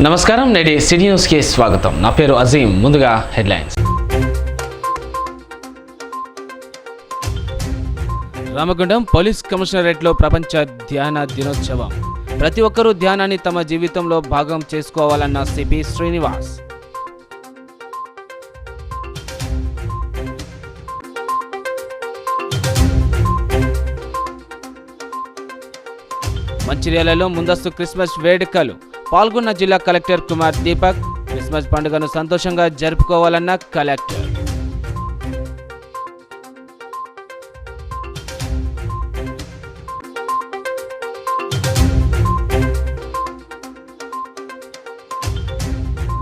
నమస్కారం, నేటి సిటీ న్యూస్కి స్వాగతం. నా పేరు అజీం. ముందుగా హెడ్లైన్స్. రామగుండం పోలీస్ కమిషనరేట్లో ప్రపంచ ధ్యాన దినోత్సవం. ప్రతి ఒక్కరూ ధ్యానాన్ని తమ జీవితంలో భాగం చేసుకోవాలన్న సిపి శ్రీనివాస్. మంచిర్యాలలో ముందస్తు క్రిస్మస్ వేడుకలు. పాల్గొన్న జిల్లా కలెక్టర్ కుమార్ దీపక్. క్రిస్మస్ పండుగను సంతోషంగా జరుపుకోవాలన్న కలెక్టర్.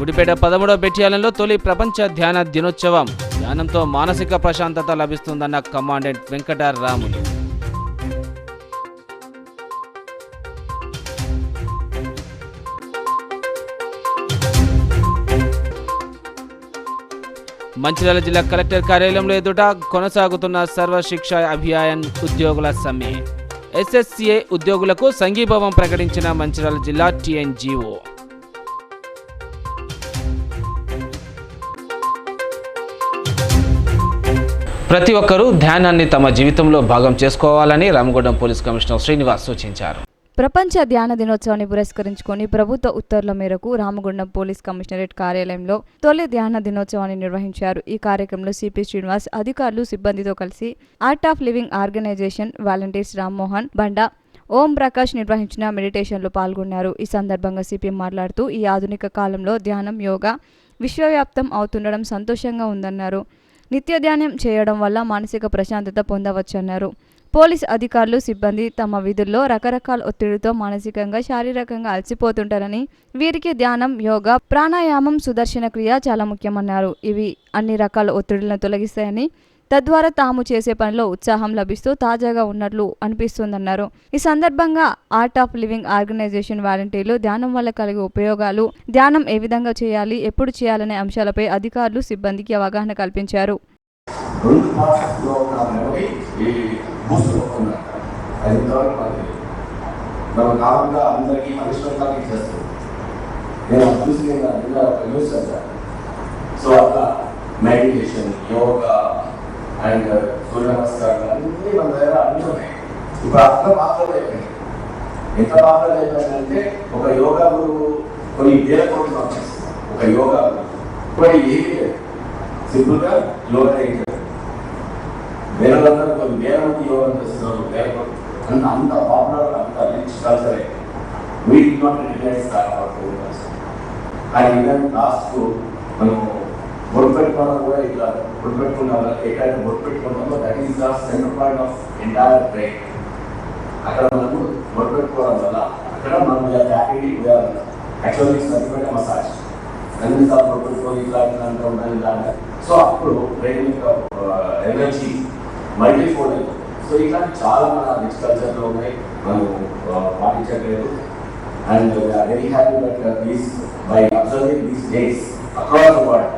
గుడిపేట 13వ బెటాలియన్లో తొలి ప్రపంచ ధ్యాన దినోత్సవం. ధ్యానంతో మానసిక ప్రశాంతత లభిస్తుందన్న కమాండెంట్ వెంకటరాములు. మంచిర్యాల జిల్లా కలెక్టర్ కార్యాలయంలో ఎదుట కొనసాగుతున్న సర్వశిక్ష అభియాన్ ఉద్యోగుల సమ్మె. ఎస్ఎస్సిఏ ఉద్యోగులకు సంఘీభావం ప్రకటించిన మంచిర్యాల జిల్లా టీఎన్జీఓ. ప్రతి ఒక్కరూ ధ్యానాన్ని తమ జీవితంలో భాగం చేసుకోవాలని రామగుండం పోలీస్ కమిషనర్ శ్రీనివాస్ సూచించారు. ప్రపంచ ధ్యాన దినోత్సవాన్ని పురస్కరించుకొని ప్రభుత్వ ఉత్తర్వుల మేరకు రామగుండం పోలీస్ కమిషనరేట్ కార్యాలయంలో తొలి ధ్యాన దినోత్సవాన్ని నిర్వహించారు. ఈ కార్యక్రమంలో సిపి శ్రీనివాస్, అధికారులు, సిబ్బందితో కలిసి art of living organization volunteers Rammohan Banda, Om Prakash నిర్వహించిన మెడిటేషన్లో పాల్గొన్నారు. ఈ సందర్భంగా సిపి మాట్లాడుతూ ఈ ఆధునిక కాలంలో ధ్యానం, యోగా విశ్వవ్యాప్తం అవుతుండడం సంతోషంగా ఉందన్నారు. నిత్య ధ్యానం చేయడం వల్ల మానసిక ప్రశాంతత పొందవచ్చన్నారు. పోలీస్ అధికారులు, సిబ్బంది తమ విధుల్లో రకరకాల ఒత్తిడితో మానసికంగా, శారీరకంగా అలసిపోతుంటారని, వీరికి ధ్యానం, యోగా, ప్రాణాయామం, సుదర్శన క్రియ చాలా ముఖ్యమన్నారు. ఇవి అన్ని రకాల ఒత్తిడులను తొలగిస్తాయని, తద్వారా తాము చేసే పనిలో ఉత్సాహం లభిస్తూ తాజాగా ఉన్నట్లు అనిపిస్తుందన్నారు. ఈ సందర్భంగా ఆర్ట్ ఆఫ్ లివింగ్ ఆర్గనైజేషన్ వాలంటీర్లు ధ్యానం వల్ల కలిగే ఉపయోగాలు, ధ్యానం ఏ విధంగా చేయాలి, ఎప్పుడు చేయాలనే అంశాలపై అధికారులు, సిబ్బందికి అవగాహన కల్పించారు. మెడిటేషన్, యోగా అండ్ సూర్య నమస్కారాలు అన్నీ మన దగ్గర అన్నీ ఉన్నాయి. ఇప్పుడు అట్లా మాత్రమే అయిపోయింది. ఎంత మాత్రమే అయిపోయిందంటే ఒక యోగా గురువు కొన్ని వేల కోట్లు పంపిస్తుంది. ఒక యోగా ఇప్పుడు ఏమీ లేదు, సింపుల్గా యోగా చేయాలి. వేలందరూ కొన్ని వేల మంది యోగా చేస్తున్నారు. వేల కోట్లు అంత పాపులర్, అంత రిచ్ కల్చర్ అయితే వీ డి నాట్ రికగ్నైజ్ కానీ ఈవెన్ లాస్ట్ మనం బొట్టు పెట్టుకోవడం కూడా ఇట్లా బొట్టు పెట్టుకున్నాం. ఎక్కడైతే బొట్టు పెట్టుకుంటామో that is the centre point of entire brain. అక్కడ మనము బొట్టు పెట్టుకోవడం వల్ల అక్కడ మనం యాక్టివిటీ యాక్చువల్లీ సరిపోయిన మసాజ్ అన్నిసార్లు బొట్టు పెట్టుకొని ఇట్లా అంతా ఉండాలి ఇలాంటి. సో అప్పుడు బ్రెయిన్ యొక్క ఎనర్జీ మల్టీఫోల్డ్ అవుతుంది. సో ఇట్లాంటి చాలా మన రిచ్ కల్చర్లో ఉన్నాయి, మనం పాటించట్లేదు. And we are very happy that these by observing these days across the world,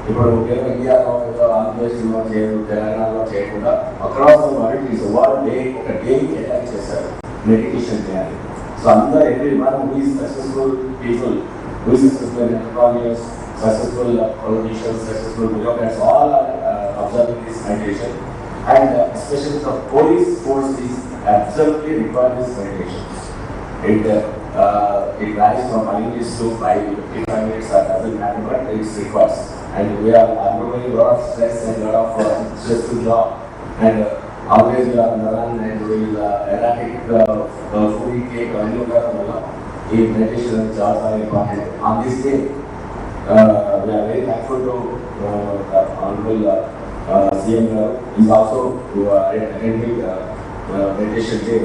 ఇప్పుడు ఇండియాలో ఆంధ్రప్రదేశ్లో చేయదు, తెలంగాణలో చేయకుండా across the world is world day ఒక డేకి అటాక్ చేశారు మెడిటేషన్ చేయాలి. సో అందరూ every one who is successful people, who is successful entrepreneurs, successful politicians, successful bureaucrats, all are observing this meditation. And especially the police force is absolutely require this meditation. It varies from 5 minutes to 55 minutes, that doesn't matter, but it's requires. And we are undergoing a lot of stress and a lot of stressful job, and always we are on the run and doing erratic food intake and all that. In meditation and jobs are important. On this day, we are very thankful to the Honorable CM. He is also attending meditation day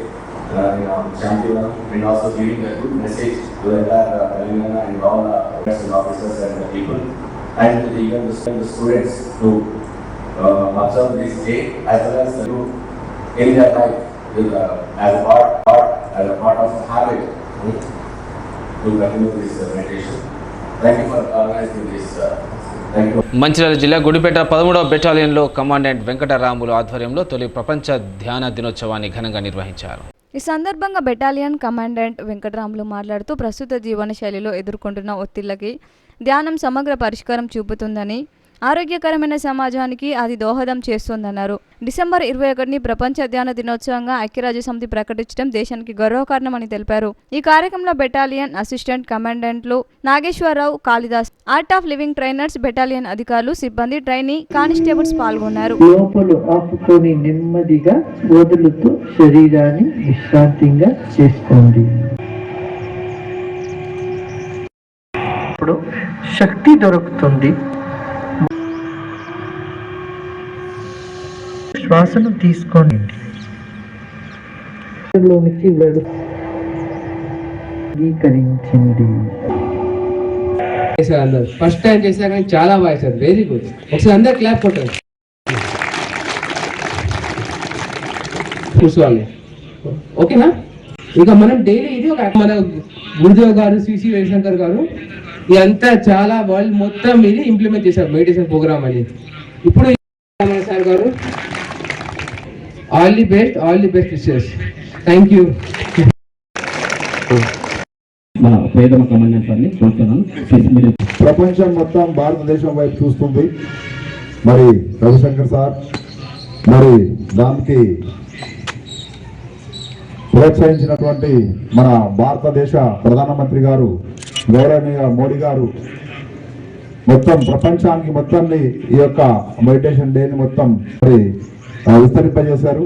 in Shantivaram, and also giving a good message to the entire Telangana and all the officers and the people, and even the students to observe this day as well as to in their life as a part of habit to continue this meditation. Thank you for organizing this. Mancherial జిల్లా Gudipeta 13వ బెటాలియన్లో commandant Venkataramulu ఆధ్వర్యంలో తొలి ప్రపంచ ధ్యాన దినోత్సవాన్ని ఘనంగా నిర్వహించారు. ఈ సందర్భంగా బెటాలియన్ కమాండెంట్ వెంకటరాములు మాట్లాడుతూ ప్రస్తుత జీవన శైలిలో ఎదుర్కొంటున్న ఒత్తిళ్లకి ధ్యానం సమగ్ర పరిష్కారం చూపుతుందని, ఆరోగ్యకరమైన సమాజానికి అది దోహదం చేస్తుందన్నారు. డిసెంబర్ 21ని ప్రపంచ ధ్యాన దినోత్సవంగా ఐక్యరాజ్యసమితి ప్రకటించడం దేశానికి గర్వకారణమని తెలిపారు. ఈ కార్యక్రమంలో బెటాలియన్ అసిస్టెంట్ కమాండెంట్లు Nageswararao, Kalidas, art of living trainers, battalion అధికారులు, సిబ్బంది, ట్రైనీ, కానిస్టేబుల్స్ పాల్గొన్నారు. లోపల ఆపుకొని నెమ్మదిగా వదులుతూ శరీరాన్ని విశ్రాంతిగా చేసుకోండి. ఇప్పుడు శక్తి దొరుకుతుంది. శ్వాసను తీసుకోండి. ఫస్ట్ టైం చేసా కానీ చాలా బాగా సార్, వెరీ గుడ్. ఒకసారి అందరు క్లాప్ కొట్టండి. కూర్చోవాలి, ఓకేనా? ఇంకా మనం డైలీ ఇది ఒక మన గురుదేవ్ గారు, శ్రీ రవిశంకర్ గారు ఇదంతా చాలా వరల్డ్ మొత్తం ఇది ఇంప్లిమెంట్ చేశారు మెడిటేషన్ ప్రోగ్రామ్ అని. ఇప్పుడు సార్ గారు all the best wishes. Thank you. మన పేదమ కమాండెంట్ గారిని కోరుతున్నాను. ప్రపంచం మొత్తం భారతదేశం వైపు చూస్తుంది. మరి రవిశంకర్ సార్ మరి దానికి ప్రోత్సహించినటువంటి మన భారతదేశ ప్రధానమంత్రి గారు గౌరవనీయ మోడీ గారు మొత్తం ప్రపంచానికి మొత్తాన్ని ఈ యొక్క మెడిటేషన్ డేని మొత్తం మరి విస్తరింపజేశారు.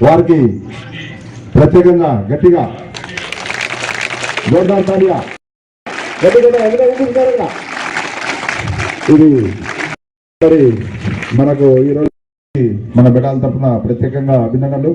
వారికి ప్రత్యేకంగా గట్టిగా జోర్దార్ తాలియా ఇది మరి మనకు ఈరోజు మన బెటాల్ తరఫున ప్రత్యేకంగా అభినందనలు.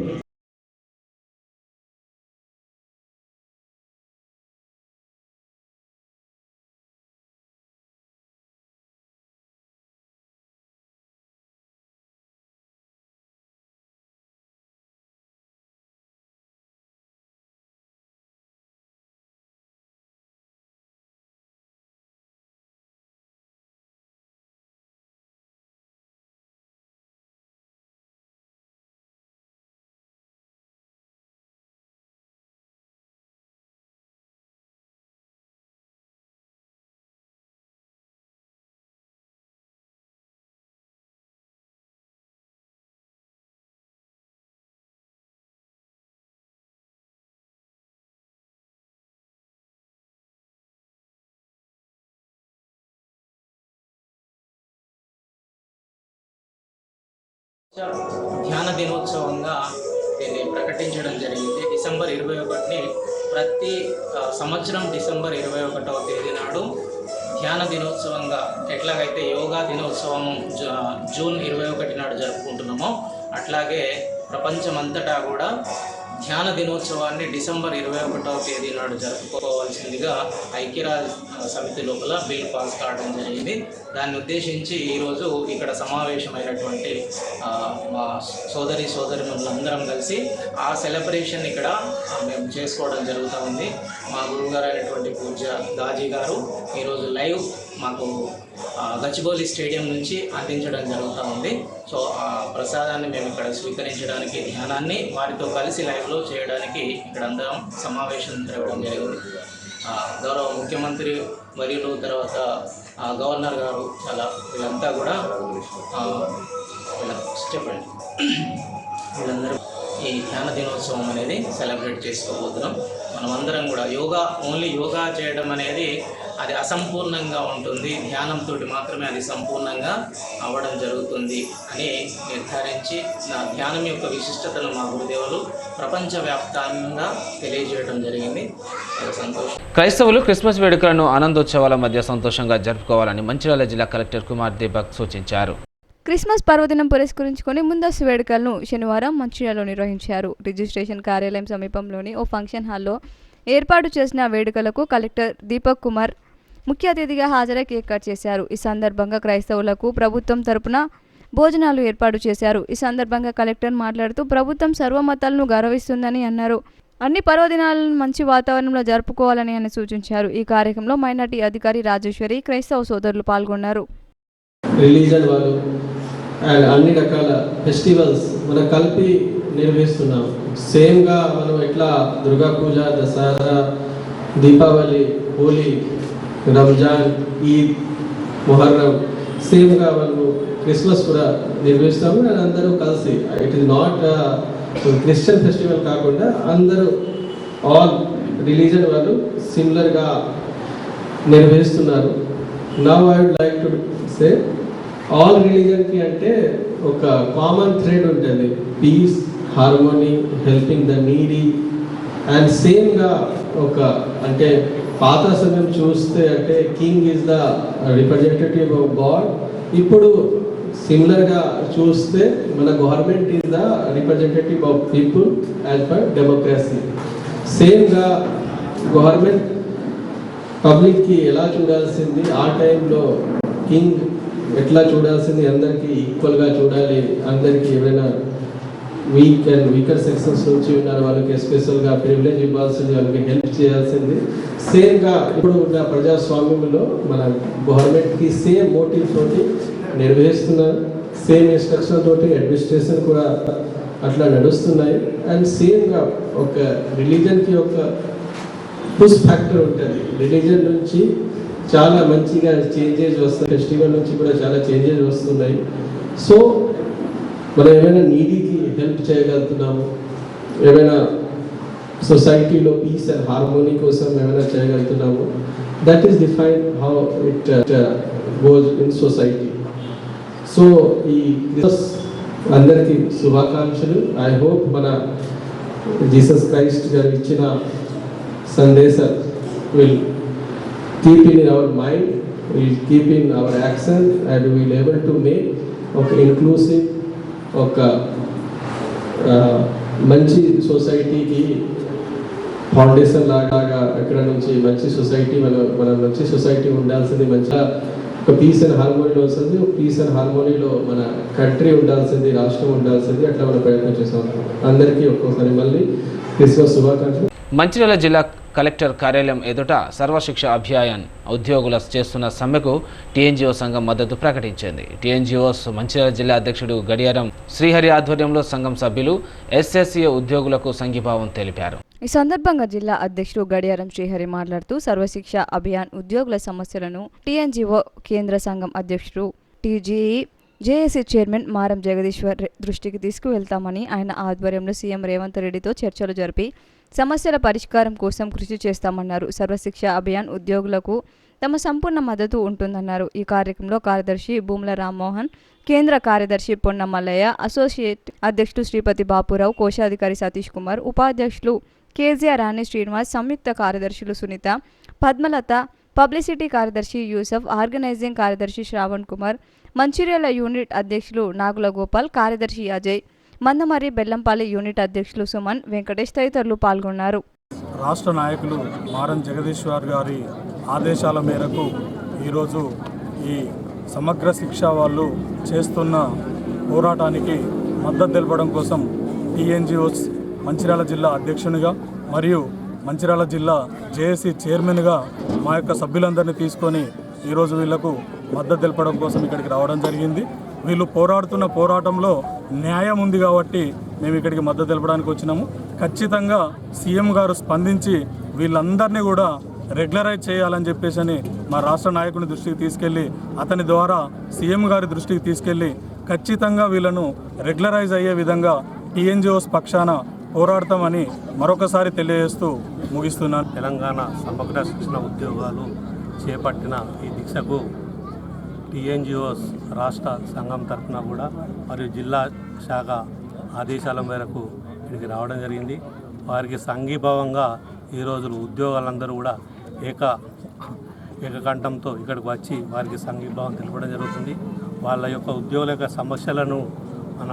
ధ్యాన దినోత్సవంగా దీన్ని ప్రకటించడం జరిగింది. డిసెంబర్ 21ని ప్రతి సంవత్సరం డిసెంబర్ 21వ తేదీ నాడు ధ్యాన దినోత్సవంగా ఎట్లాగైతే యోగా దినోత్సవం జూన్ 21 నాడు జరుపుకుంటున్నామో అట్లాగే ప్రపంచమంతటా కూడా ధ్యాన దినోత్సవాన్ని డిసెంబర్ 21వ తేదీ నాడు జరుపుకోవాల్సిందిగా ఐక్యరాజ్య సమితి లోపల బిల్ పాస్ కావడం జరిగింది. దాన్ని ఉద్దేశించి ఈరోజు ఇక్కడ సమావేశమైనటువంటి మా సోదరిమణులందరం కలిసి ఆ సెలబ్రేషన్ ఇక్కడ మేము చేసుకోవడం జరుగుతూ ఉంది. మా గురువుగారు అయినటువంటి పూజ్య గాజీ గారు ఈరోజు లైవ్ మాకు గచ్చిబౌలి స్టేడియం నుంచి అందించడం జరుగుతూ ఉంది. సో ఆ ప్రసాదాన్ని మేము ఇక్కడ స్వీకరించడానికి, ధ్యానాన్ని వారితో కలిసి లైవ్లో చేయడానికి ఇక్కడ అందరం సమావేశం జరగడం జరిగింది. గౌరవ ముఖ్యమంత్రి మరియు తర్వాత గవర్నర్ గారు చాలా వీళ్ళంతా కూడా చెప్పండి వీళ్ళందరూ ఈ ధ్యాన దినోత్సవం అనేది సెలబ్రేట్ చేసుకోబోతున్నాం. మనమందరం కూడా ఓన్లీ యోగా చేయడం అనేది అది అసంపూర్ణంగా ఉంటుంది, ధ్యానంతో మాత్రమే అది సంపూర్ణంగా అవ్వడం జరుగుతుంది అని నిర్ధారించి నా ధ్యానం యొక్క విశిష్టతను మా గురుదేవులు ప్రపంచవ్యాప్తంగా తెలియజేయడం జరిగింది. సంతోషం. క్రైస్తవులు క్రిస్మస్ వేడుకలను ఆనందోత్సవాల మధ్య సంతోషంగా జరుపుకోవాలని మంచిర్యాల జిల్లా కలెక్టర్ కుమార్ దీపక్ సూచించారు. క్రిస్మస్ పర్వదినం పురస్కరించుకొని ముందస్తు వేడుకలను శనివారం మంచిర్యాలలో నిర్వహించారు. రిజిస్ట్రేషన్ కార్యాలయం సమీపంలోని ఓ ఫంక్షన్ హాల్లో ఏర్పాటు చేసిన వేడుకలకు కలెక్టర్ దీపక్ కుమార్ ముఖ్య అతిథిగా హాజరై కేక్ కట్ చేశారు. ఈ సందర్భంగా క్రైస్తవులకు ప్రభుత్వం తరపున భోజనాలు ఏర్పాటు చేశారు. ఈ సందర్భంగా కలెక్టర్ మాట్లాడుతూ ప్రభుత్వం సర్వమతాలను గౌరవిస్తుందని అన్నారు. అన్ని పర్వదినాలను మంచి వాతావరణంలో జరుపుకోవాలని ఆయన సూచించారు. ఈ కార్యక్రమంలో మైనార్టీ అధికారి రాజేశ్వరి, క్రైస్తవ సోదరులు పాల్గొన్నారు. రిలీజన్ వాళ్ళు అండ్ అన్ని రకాల ఫెస్టివల్స్ మనం కలిపి నిర్వహిస్తున్నాం. సేమ్గా మనం ఎట్లా దుర్గా పూజ, దసరా, దీపావళి, హోలీ, రంజాన్, ఈద్, మొహర్రం, సేమ్గా మనము క్రిస్మస్ కూడా నిర్వహిస్తాము. అండ్ అందరూ కలిసి, it is not Christian festival కాకుండా అందరూ ఆల్ రిలీజన్ వాళ్ళు సిమిలర్గా నిర్వహిస్తున్నారు. Now I would like to say all రిలీజన్కి అంటే ఒక కామన్ థ్రెడ్ ఉంటుంది, peace, harmony, helping the needy. And సేమ్గా ఒక అంటే పాత సమయం చూస్తే అంటే king is the representative of God. ఇప్పుడు సిమిలర్గా చూస్తే మన government is the representative of people as per democracy. సేమ్గా గవర్నమెంట్ పబ్లిక్కి ఎలా చూడాల్సింది, ఆ టైంలో కింగ్ ఎట్లా చూడాల్సింది, అందరికీ ఈక్వల్గా చూడాలి. అందరికీ ఎవరైనా వీక్ అండ్ వీకర్ సెక్షన్స్ నుంచి ఉన్నారు వాళ్ళకి ఎస్పెషల్గా ప్రివిలేజ్ ఇవ్వాల్సింది, వాళ్ళకి హెల్ప్ చేయాల్సింది. సేమ్గా ఇప్పుడు ఉన్న ప్రజాస్వామ్యంలో మన గవర్నమెంట్కి సేమ్ మోటివ్ తోటి నిర్వహిస్తున్నారు, సేమ్ ఇన్స్ట్రక్షన్ తోటి అడ్మినిస్ట్రేషన్ కూడా అట్లా నడుస్తున్నాయి. అండ్ సేమ్గా ఒక రిలీజన్కి ఒక పుష్ ఫ్యాక్టర్ ఉంటుంది. రిలీజన్ నుంచి చాలా మంచిగా చేంజెస్ వస్తాయి, ఫెస్టివల్ నుంచి కూడా చాలా చేంజెస్ వస్తున్నాయి. సో మనం ఏమైనా నీడీకి హెల్ప్ చేయగలుగుతున్నాము, ఏమైనా సొసైటీలో పీస్ అండ్ హార్మోనీ కోసం ఏమైనా చేయగలుగుతున్నాము, that is define how it goes in society. So ఈ క్రిస్మస్ అందరికీ శుభాకాంక్షలు. ఐ హోప్ మన జీసస్ క్రైస్ట్ గారు ఇచ్చిన సందేశం will keep in our mind, we'll keep in our action, and we'll able to make ఒక inclusive ఒక మంచి సొసైటీకి ఫౌండేషన్ లాగా అక్కడ నుంచి మంచి సొసైటీ మన మంచి సొసైటీ ఉండాల్సింది, మంచిగా ఒక పీస్ అండ్ హార్మోనీలో వస్తుంది. పీస్ అండ్ హార్మోనీలో మన కంట్రీ ఉండాల్సింది, రాష్ట్రం ఉండాల్సింది. అట్లా మనం ప్రయత్నం చేస్తాం. అందరికీ ఒక్కొక్కసారి మళ్ళీ క్రిస్మస్ శుభాకాంక్షలు. మంచిర్యాల జిల్లా కలెక్టర్ కార్యాలయం ఎదుట సర్వశిక్ష అభియాన్ ఉద్యోగుల చేస్తున్న సమ్మెకు టీఎన్జిఓ సంఘం మద్దతు ప్రకటించింది. టీఎన్జిఓస్ మంచిర్యాల జిల్లా అధ్యక్షుడు గడియారం శ్రీహరి ఆధ్వర్యంలో సంఘం సభ్యులు ఎస్ఎస్ఏ ఉద్యోగులకు సంఘీభావం తెలిపారు. ఈ సందర్భంగా జిల్లా అధ్యక్షుడు గడియారం శ్రీహరి మాట్లాడుతూ సర్వశిక్ష అభియాన్ ఉద్యోగుల సమస్యలను టీఎన్జిఓ కేంద్ర సంఘం అధ్యక్షుడు టీజీఈ జేఏసీ చైర్మన్ మారం జగదీశ్వర్ దృష్టికి తీసుకువెళ్తామని, ఆయన ఆధ్వర్యంలో సీఎం రేవంత్ రెడ్డితో చర్చలు జరిపి సమస్యల పరిష్కారం కోసం కృషి చేస్తామన్నారు. సర్వశిక్ష అభియాన్ ఉద్యోగులకు తమ సంపూర్ణ మద్దతు ఉంటుందన్నారు. ఈ కార్యక్రమంలో కార్యదర్శి భూముల రామ్మోహన్, కేంద్ర కార్యదర్శి పొన్న మల్లయ్య, అసోసియేట్ అధ్యక్షుడు శ్రీపతి బాపురావు, కోశాధికారి సతీష్ కుమార్, ఉపాధ్యక్షులు కేజీఆర్ రాణి శ్రీనివాస్, సంయుక్త కార్యదర్శులు సునీత, పద్మలత, పబ్లిసిటీ కార్యదర్శి యూసఫ్, ఆర్గనైజింగ్ కార్యదర్శి శ్రావణ్ కుమార్, మంచిర్యాల యూనిట్ అధ్యక్షులు నాగుల గోపాల్, కార్యదర్శి అజయ్, మందమరి బెల్లంపల్లి యూనిట్ అధ్యక్షులు సుమన్, వెంకటేష్ తదితరులు పాల్గొన్నారు. రాష్ట్ర నాయకులు మారం జగదీశ్వర్ గారి ఆదేశాల మేరకు ఈరోజు ఈ సమగ్ర శిక్ష వాళ్ళు చేస్తున్న పోరాటానికి మద్దతు తెలపడం కోసం టీఎన్జిఓస్ మంచిర్యాల జిల్లా అధ్యక్షునిగా మరియు మంచిర్యాల జిల్లా జేఏసీ చైర్మన్గా మా యొక్క సభ్యులందరినీ తీసుకొని ఈరోజు వీళ్లకు మద్దతు తెలపడం కోసం ఇక్కడికి రావడం జరిగింది. వీళ్ళు పోరాడుతున్న పోరాటంలో న్యాయం ఉంది కాబట్టి మేము ఇక్కడికి మద్దతు తెలపడానికి వచ్చినాము. ఖచ్చితంగా సీఎం గారు స్పందించి వీళ్ళందరినీ కూడా రెగ్యులరైజ్ చేయాలని చెప్పేసి మా రాష్ట్ర నాయకుని దృష్టికి తీసుకెళ్ళి అతని ద్వారా సీఎం గారి దృష్టికి తీసుకెళ్ళి ఖచ్చితంగా వీళ్ళను రెగ్యులరైజ్ అయ్యే విధంగా టీఎన్జిఓస్ పక్షాన పోరాడతామని మరొకసారి తెలియజేస్తూ ముగిస్తున్నాను. తెలంగాణ సమగ్ర శిక్షణ ఉద్యోగాలు చేపట్టిన ఈ దీక్షకు టీఎన్జిఓస్ రాష్ట్ర సంఘం తరఫున కూడా మరియు జిల్లా శాఖ ఆదేశాల మేరకు ఇక్కడికి రావడం జరిగింది. వారికి సంఘీభావంగా ఈరోజు ఉద్యోగాలందరూ కూడా ఏకకంఠంతో ఇక్కడికి వచ్చి వారికి సంఘీభావం తెలపడం జరుగుతుంది. వాళ్ళ యొక్క ఉద్యోగుల యొక్క సమస్యలను మన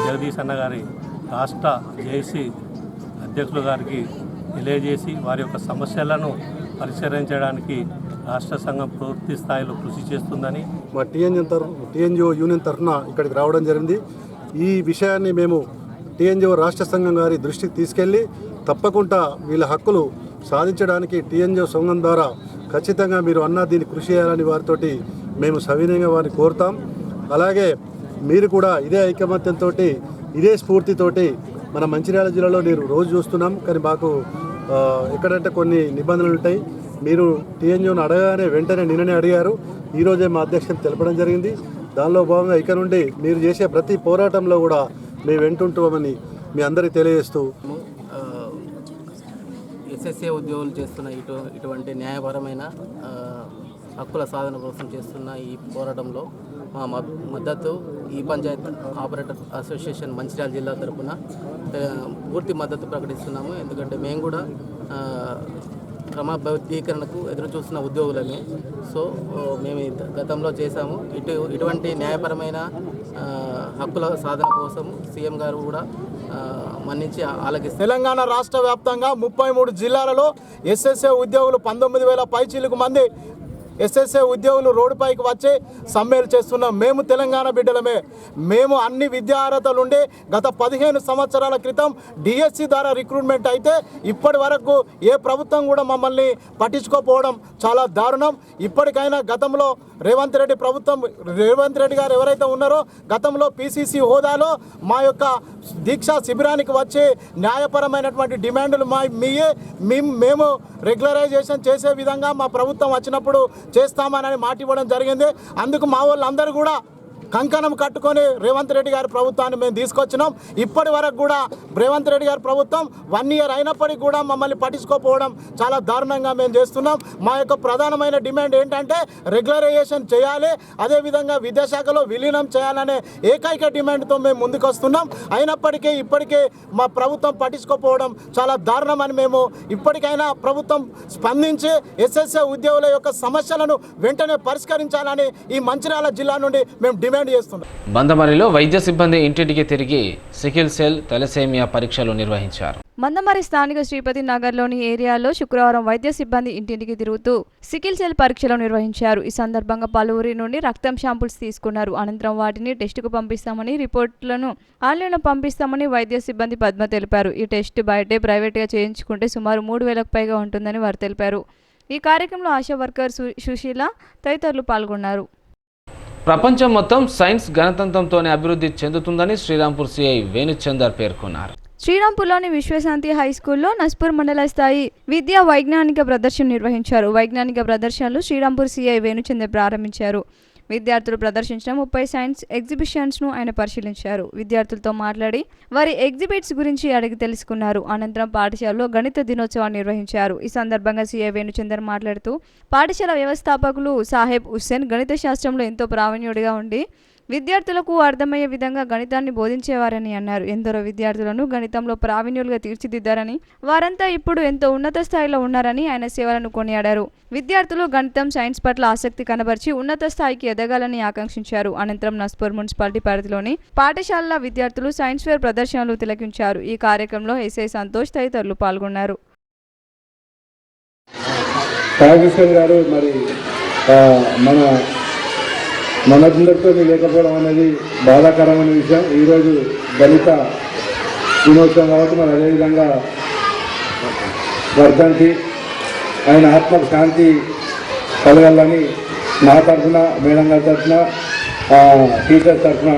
జగదీష్ అన్న గారి రాష్ట్ర జేఏసీ అధ్యక్షులు గారికి తెలియజేసి వారి యొక్క సమస్యలను పరిష్కరించడానికి రాష్ట్ర సంఘం పూర్తి స్థాయిలో కృషి చేస్తుందని మా టీఎన్జిఓ యూనియన్ తరఫున ఇక్కడికి రావడం జరిగింది. ఈ విషయాన్ని మేము టీఎన్జిఓ రాష్ట్ర సంఘం గారి దృష్టికి తీసుకెళ్ళి తప్పకుండా వీళ్ళ హక్కులు సాధించడానికి టీఎన్జిఓ సంఘం ద్వారా ఖచ్చితంగా మీరు అన్న దీన్ని కృషి చేయాలని వారితోటి మేము సవినయంగా వారిని కోరుతాం. అలాగే మీరు కూడా ఇదే ఐకమత్యంతో ఇదే స్ఫూర్తితోటి మన మంచిర్యాల జిల్లాలో నేను రోజు చూస్తున్నాం. కానీ మాకు ఎక్కడంటే కొన్ని నిబంధనలు ఉంటాయి. మీరు టీఎన్యూని అడగానే వెంటనే నిన్ననే అడిగారు. ఈరోజే మా అధ్యక్షులు తెలపడం జరిగింది. దానిలో భాగంగా ఇక నుండి మీరు చేసే ప్రతి పోరాటంలో కూడా మేము వెంటుంటామని మీ అందరికీ తెలియజేస్తూ ఎస్ఎస్ఏ ఉద్యోగులు చేస్తున్న ఇటువంటి న్యాయపరమైన హక్కుల సాధన కోసం చేస్తున్న ఈ పోరాటంలో మా మద్దతు ఈ పంచాయత్ ఆపరేటర్ అసోసియేషన్ మంచిర్యాల జిల్లా తరఫున పూర్తి మద్దతు ప్రకటిస్తున్నాము. ఎందుకంటే మేము కూడా క్రమబద్ధీకరణకు ఎదురు చూస్తున్న ఉద్యోగులమే. సో మేము గతంలో చేశాము. ఇటువంటి న్యాయపరమైన హక్కుల సాధన కోసం సీఎం గారు కూడా మన్నించి ఆలకిస్తారు. తెలంగాణ రాష్ట్ర వ్యాప్తంగా 33 జిల్లాలలో ఎస్ఎస్ఏ ఉద్యోగులు 19,000 పైచీలకు మంది ఎస్ఎస్ఏ ఉద్యోగులు రోడ్డుపైకి వచ్చి సమ్మెలు చేస్తున్నాం. మేము తెలంగాణ బిడ్డలమే. మేము అన్ని విద్యా అర్హతలు ఉండి గత 15 సంవత్సరాల క్రితం డిఎస్సి ద్వారా రిక్రూట్మెంట్ అయితే ఇప్పటి వరకు ఏ ప్రభుత్వం కూడా మమ్మల్ని పట్టించుకోకపోవడం చాలా దారుణం. ఇప్పటికైనా గతంలో రేవంత్ రెడ్డి గారు ఎవరైతే ఉన్నారో గతంలో పిసిసి హోదాలో మా యొక్క దీక్షా శిబిరానికి వచ్చి న్యాయపరమైనటువంటి డిమాండ్లు మేము రెగ్యులరైజేషన్ చేసే విధంగా మా ప్రభుత్వం వచ్చినప్పుడు చేస్తామని మాట ఇవ్వడం జరిగింది. అందుకు మా వాళ్ళందరూ కూడా కంకణం కట్టుకొని రేవంత్ రెడ్డి గారి ప్రభుత్వాన్ని మేము తీసుకొచ్చినాం. ఇప్పటి వరకు కూడా రేవంత్ రెడ్డి గారి ప్రభుత్వం 1 year అయినప్పటికీ కూడా మమ్మల్ని పట్టించుకోకపోవడం చాలా దారుణంగా మేము చేస్తున్నాం. మా యొక్క ప్రధానమైన డిమాండ్ ఏంటంటే రెగ్యులరైజేషన్ చేయాలి, అదేవిధంగా విద్యాశాఖలో విలీనం చేయాలనే ఏకైక డిమాండ్తో మేము ముందుకు వస్తున్నాం. అయినప్పటికీ ఇప్పటికే మా ప్రభుత్వం పట్టించుకోకపోవడం చాలా దారుణమని మేము ఇప్పటికైనా ప్రభుత్వం స్పందించి ఎస్ఎస్ఏ ఉద్యోగుల యొక్క సమస్యలను వెంటనే పరిష్కరించాలని ఈ మంచిర్యాల జిల్లా నుండి మేము డిమాండ్ చేస్తున్నాం. మందమరిలో వైద్య సిబ్బంది ఇంటింటికి తిరిగి సికిల్ సెల్ తలసేమియా పరీక్షలు నిర్వహించారు. మందమరి స్థానిక శ్రీపతి నగర్లోని ఏరియాలో శుక్రవారం వైద్య సిబ్బంది ఇంటింటికి తిరుగుతూ సికిల్ సెల్ పరీక్షలు నిర్వహించారు. ఈ సందర్భంగా పలువురి నుండి రక్తం శాంపుల్స్ తీసుకున్నారు. అనంతరం వాటిని టెస్టుకు పంపిస్తామని, రిపోర్టులను ఆన్లైన్లో పంపిస్తామని వైద్య సిబ్బంది పద్మ తెలిపారు. ఈ టెస్ట్ బయటే ప్రైవేట్గా చేయించుకుంటే సుమారు 3,000కు పైగా ఉంటుందని వారు తెలిపారు. ఈ కార్యక్రమంలో ఆశా వర్కర్ సుశీల తదితరులు పాల్గొన్నారు. ప్రపంచం మొత్తం సైన్స్ గణతంత్రంతోనే అభివృద్ధి చెందుతుందని శ్రీరాంపూర్ సిఐ వేణుచందర్ పేర్కొన్నారు. శ్రీరాంపూర్లోని విశ్వశాంతి హై స్కూల్లో నస్పూర్ మండల స్థాయి విద్యా వైజ్ఞానిక ప్రదర్శన నిర్వహించారు. వైజ్ఞానిక ప్రదర్శనలు శ్రీరాంపూర్ సిఐ వేణుచందర్ ప్రారంభించారు. విద్యార్థులు ప్రదర్శించిన 30 సైన్స్ ఎగ్జిబిషన్స్ను ఆయన పరిశీలించారు. విద్యార్థులతో మాట్లాడి వారి ఎగ్జిబిట్స్ గురించి అడిగి తెలుసుకున్నారు. అనంతరం పాఠశాలలో గణిత దినోత్సవాన్ని నిర్వహించారు. ఈ సందర్భంగా సిఐ వేణుచందర్ మాట్లాడుతూ పాఠశాల వ్యవస్థాపకులు సాహెబ్ హుస్సేన్ గణిత శాస్త్రంలో ఎంతో ప్రావీణ్యుడిగా ఉండి విద్యార్థులకు అర్థమయ్యే విధంగా గణితాన్ని బోధించేవారని అన్నారు. ఎందరో విద్యార్థులను గణితంలో ప్రావీణ్యులుగా తీర్చిదిద్దారని, వారంతా ఇప్పుడు ఎంతో ఉన్నత స్థాయిలో ఉన్నారని ఆయన సేవలను కొనియాడారు. విద్యార్థులు గణితం, సైన్స్ పట్ల ఆసక్తి కనబర్చి ఉన్నత స్థాయికి ఎదగాలని ఆకాంక్షించారు. అనంతరం నస్పూర్ మున్సిపాలిటీ పరిధిలోని పాఠశాలల విద్యార్థులు సైన్స్ ఫేర్ ప్రదర్శనలు తిలకించారు. ఈ కార్యక్రమంలో ఎస్ఐ సంతోష్ తదితరులు పాల్గొన్నారు. మనందరితో లేకపోవడం అనేది బాధాకరమైన విషయం. ఈరోజు దళిత దినోత్సవం కాబట్టి మరి అదేవిధంగా వర్ధంతి ఆయన ఆత్మకు శాంతి కలగాలని నా తరఫున, మేడం గారి తరఫున, టీచర్స్ తరఫున.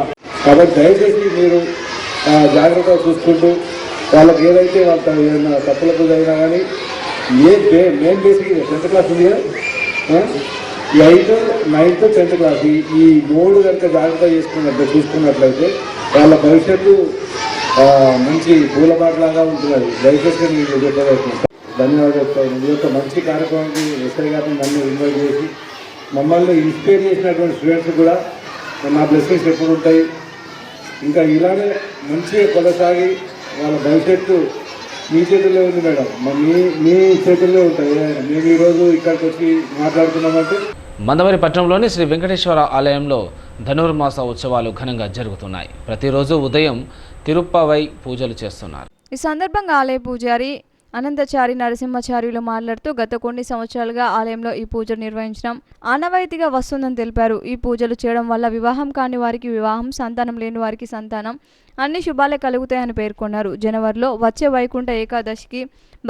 కాబట్టి దయచేసి మీరు జాగ్రత్తగా చూసుకుంటూ వాళ్ళకి ఏదైతే వాళ్ళ ఏదైనా తప్పులకు జరిగినా కానీ మెయిన్ బేసిక్ 10th క్లాస్ ఉంది కదా, 8th, 9th, 10th క్లాస్ ఈ 3 కనుక జాగ్రత్త చూసుకున్నట్లయితే వాళ్ళ భవిష్యత్తు మంచి పూలబాటలాగా ఉంటుంది. దయచేసి మీకు చెప్పవచ్చు. ధన్యవాదాలు చెప్తాను. ఈ యొక్క మంచి కార్యక్రమానికి ఎస్ఐ గారిని నన్ను ఇన్వైట్ చేసి మమ్మల్ని ఇన్స్పైర్ చేసినటువంటి స్టూడెంట్స్ కూడా నా బ్లెస్సింగ్స్ ఎప్పుడు ఉంటాయి. ఇంకా ఇలానే మంచిగా కొనసాగి వాళ్ళ భవిష్యత్తు మీ చేతుల్లో ఉంది మేడం, మీ చేతుల్లో ఉంటాయి. మేము ఈరోజు ఇక్కడికి వచ్చి మాట్లాడుతున్నామంటే మందమరి పట్టణంలోని శ్రీ వెంకటేశ్వర ఆలయంలో ధనుర్మాస ఉత్సవాలు ఘనంగా జరుగుతున్నాయి. ప్రతిరోజు ఉదయం తిరుప్పవై పూజలు చేస్తున్నారు. ఈ సందర్భంగా ఆలయ పూజారి అనంతచారి నరసింహాచార్యులు మాట్లాడుతూ గత కొన్ని సంవత్సరాలుగా ఆలయంలో ఈ పూజలు నిర్వహించడం ఆనవాయితీగా వస్తుందని తెలిపారు. ఈ పూజలు చేయడం వల్ల వివాహం కాని వారికి వివాహం, సంతానం లేని వారికి సంతానం, అన్ని శుభాలే కలుగుతాయని పేర్కొన్నారు. జనవరిలో వచ్చే వైకుంఠ ఏకాదశికి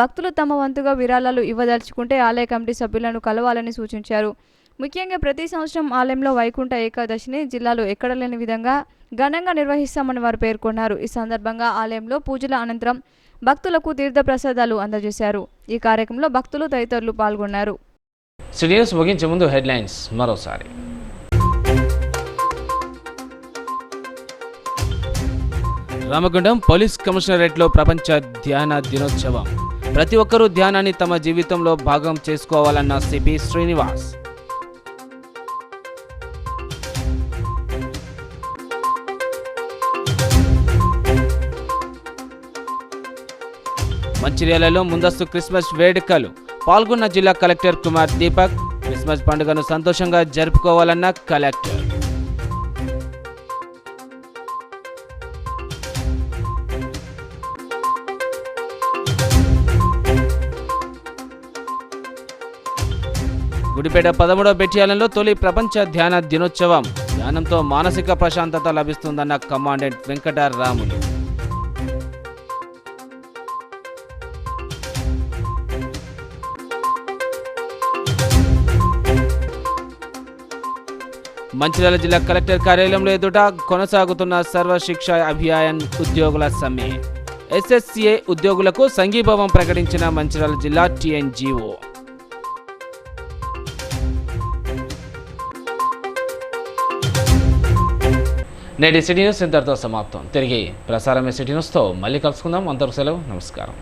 భక్తులు తమ వంతుగా విరాళాలు ఇవ్వదలుచుకుంటే ఆలయ కమిటీ సభ్యులను కలవాలని సూచించారు. ముఖ్యంగా ప్రతి సంవత్సరం ఆలయంలో వైకుంఠ ఏకాదశిని జిల్లాలో ఎక్కడ లేని విధంగా ఘనంగా నిర్వహిస్తామని వారు పేర్కొన్నారు. ఈ సందర్భంగా ఆలయంలో పూజల అనంతరం భక్తులకు తీర్థప్రసాదాలు అందజేశారు. ఈ కార్యక్రమంలో భక్తులు తదితరులు పాల్గొన్నారు. న్యూస్ ముగించే ముందు హెడ్లైన్స్ మరోసారి. రామగుండం పోలీస్ కమిషనరేట్లో ప్రపంచ ధ్యాన దినోత్సవం. ప్రతి ఒక్కరూ ధ్యానాన్ని తమ జీవితంలో భాగం చేసుకోవాలన్న సిపి శ్రీనివాస్. మంచిర్యాలలో ముందస్తు క్రిస్మస్ వేడుకలు. పాల్గొన్న జిల్లా కలెక్టర్ కుమార్ దీపక్. క్రిస్మస్ పండుగను సంతోషంగా జరుపుకోవాలన్న కలెక్టర్. గుడిపేట 13వ బెటాలియన్లో తొలి ప్రపంచ ధ్యాన దినోత్సవం. ధ్యానంతో మానసిక ప్రశాంతత లభిస్తుందన్న కమాండెంట్ వెంకటరాములు. మంచిర్యాల జిల్లా కలెక్టర్ కార్యాలయంలో ఎదుట కొనసాగుతున్న సర్వశిక్ష అభియాన్ ఉద్యోగుల సమ్మె. ఎస్ఎస్సిఏ ఉద్యోగులకు సంఘీభావం ప్రకటించిన మంచిర్యాల జిల్లా టీఎన్జీఓ. నేటి సిటీ న్యూస్ ఇంతటితో సమాప్తం. తిరిగి ప్రసారమే సిటీ న్యూస్తో మళ్ళీ కలుసుకుందాం. అంతవరకు సెలవు. నమస్కారం.